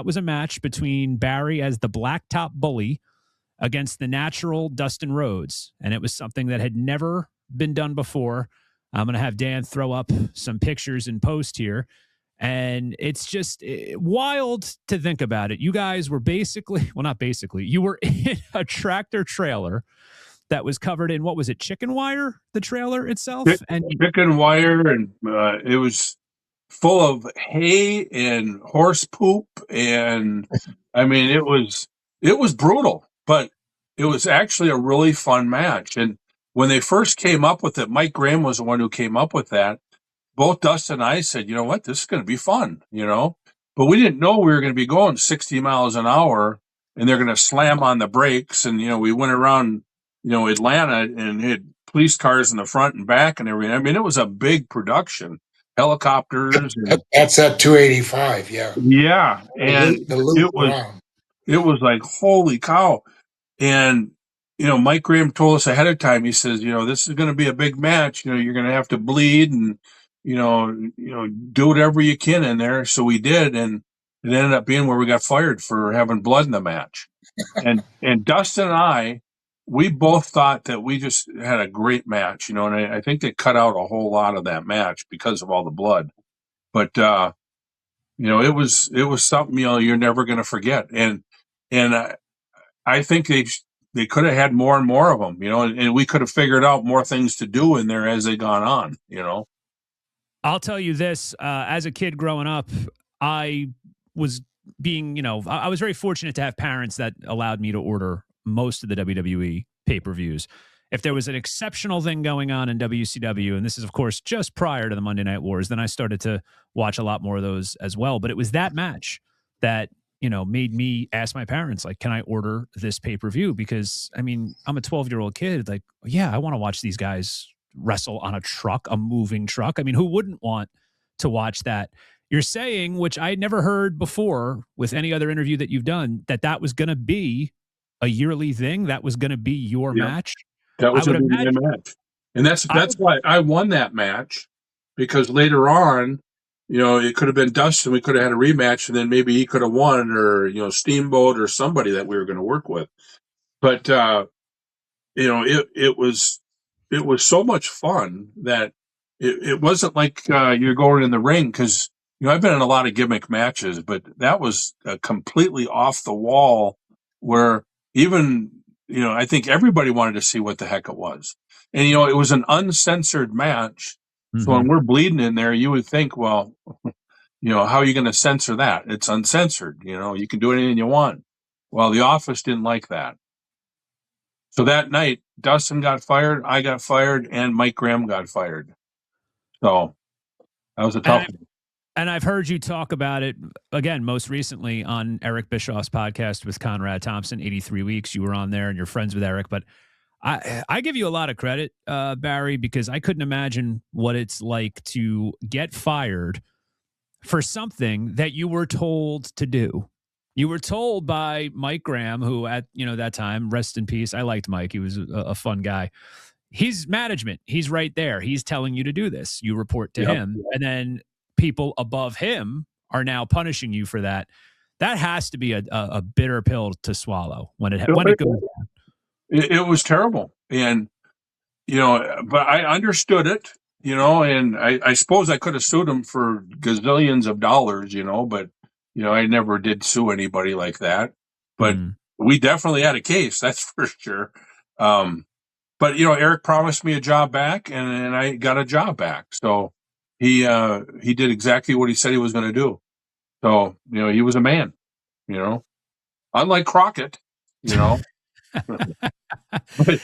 was a match between Barry as the Blacktop Bully against the natural Dustin Rhodes. And it was something that had never been done before. I'm going to have Dan throw up some pictures and post here. And it's just wild to think about it. You guys were you were in a tractor trailer that was covered in, what was it, chicken wire, the trailer itself? Chicken wire, and it was full of hay and horse poop. And I mean, it was brutal, but it was actually a really fun match. And when they first came up with it, Mike Graham was the one who came up with that. Both Dustin and I said, you know what, this is going to be fun, but we didn't know we were going to be going 60 miles an hour and they're going to slam on the brakes. And, we went around, Atlanta and had police cars in the front and back and everything. I mean, it was a big production, helicopters. That's at 285. Yeah. Yeah. And it was like, holy cow. And, Mike Graham told us ahead of time, he says, this is going to be a big match. You're going to have to bleed and, do whatever you can in there. So we did. And it ended up being where we got fired for having blood in the match. and Dustin and I, we both thought that we just had a great match, and I think they cut out a whole lot of that match because of all the blood. But, it was something, you're never going to forget. And I think they could have had more and more of them, and we could have figured out more things to do in there as they gone on, I'll tell you this, as a kid growing up, I was I was very fortunate to have parents that allowed me to order most of the WWE pay-per-views. If there was an exceptional thing going on in WCW, and this is, of course, just prior to the Monday Night Wars, then I started to watch a lot more of those as well. But it was that match that, made me ask my parents, like, can I order this pay-per-view? Because, I mean, I'm a 12-year-old kid. Like, yeah, I want to watch these guys wrestle on a moving truck. I mean, who wouldn't want to watch that? You're saying, which I never heard before with any other interview that you've done, that was going to be a yearly thing. That was going to be your match. That was going to be my match. And that's why I won that match, because later on, it could have been Dustin. We could have had a rematch, and then maybe he could have won, or, Steamboat or somebody that we were going to work with. But, it was so much fun that it wasn't like you're going in the ring, because, I've been in a lot of gimmick matches, but that was completely off the wall, where even, I think everybody wanted to see what the heck it was. And, it was an uncensored match. Mm-hmm. So when we're bleeding in there, you would think, well, how are you going to censor that? It's uncensored. You can do anything you want. Well, the office didn't like that. So that night, Dustin got fired, I got fired, and Mike Graham got fired. So that was a tough one. And I've heard you talk about it, again, most recently on Eric Bischoff's podcast with Conrad Thompson, 83 Weeks. You were on there, and you're friends with Eric. But I give you a lot of credit, Barry, because I couldn't imagine what it's like to get fired for something that you were told to do. You were told by Mike Graham, who at that time, rest in peace, I liked Mike. He was a fun guy. He's management. He's right there. He's telling you to do this. You report to him. And then people above him are now punishing you for that. That has to be a bitter pill to swallow when it goes down. It was terrible. And, but I understood it, and I suppose I could have sued him for gazillions of dollars, but, I never did sue anybody like that. But we definitely had a case, that's for sure. But, Eric promised me a job back, and I got a job back. So he did exactly what he said he was going to do. So, he was a man, unlike Crockett, but